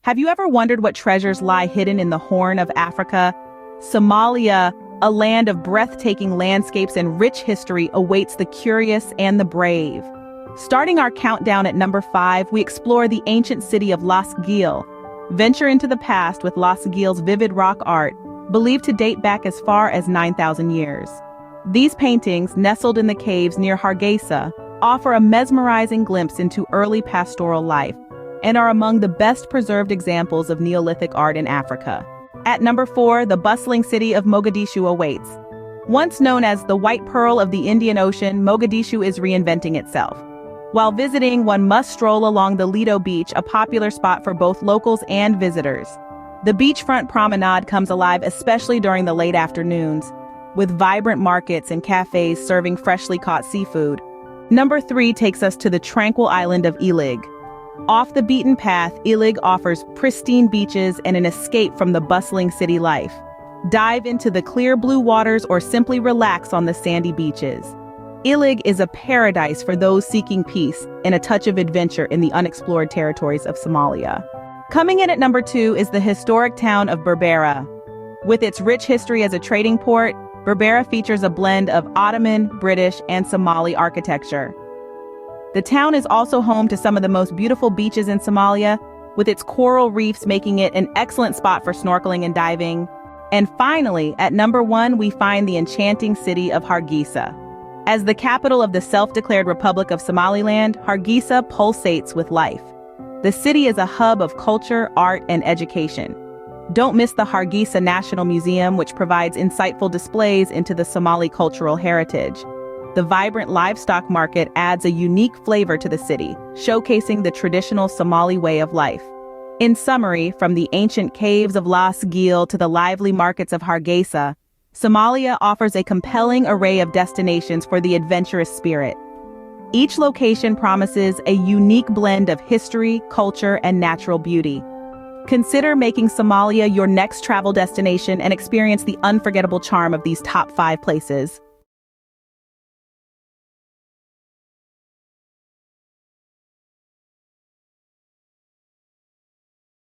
Have you ever wondered what treasures lie hidden in the Horn of Africa? Somalia, a land of breathtaking landscapes and rich history, awaits the curious and the brave. Starting our countdown at number 5, we explore the ancient city of Laas, Geel. Venture into the past with Laas Geel's vivid rock art, believed to date back as far as 9,000 years. These paintings, nestled in the caves near Hargeisa, offer a mesmerizing glimpse into early pastoral life and are among the best preserved examples of Neolithic art in Africa. At number 4, the bustling city of Mogadishu awaits. Once known as the White Pearl of the Indian Ocean, Mogadishu is reinventing itself. While visiting, one must stroll along the Lido Beach, a popular spot for both locals and visitors. The beachfront promenade comes alive especially during the late afternoons, with vibrant markets and cafes serving freshly caught seafood. Number 3 takes us to the tranquil island of Ilig. Off the beaten path, Ilig offers pristine beaches and an escape from the bustling city life. Dive into the clear blue waters or simply relax on the sandy beaches. Ilig is a paradise for those seeking peace and a touch of adventure in the unexplored territories of Somalia. Coming in at number 2 is the historic town of Berbera. With its rich history as a trading port, Berbera features a blend of Ottoman, British, and Somali architecture. The town is also home to some of the most beautiful beaches in Somalia, with its coral reefs making it an excellent spot for snorkeling and diving. And finally, at number 1, we find the enchanting city of Hargeisa. As the capital of the self-declared Republic of Somaliland, Hargeisa pulsates with life. The city is a hub of culture, art, and education. Don't miss the Hargeisa National Museum, which provides insightful displays into the Somali cultural heritage. The vibrant livestock market adds a unique flavor to the city, showcasing the traditional Somali way of life. In summary, from the ancient caves of Laas Geel to the lively markets of Hargeisa, Somalia offers a compelling array of destinations for the adventurous spirit. Each location promises a unique blend of history, culture, and natural beauty. Consider making Somalia your next travel destination and experience the unforgettable charm of these top 5 places.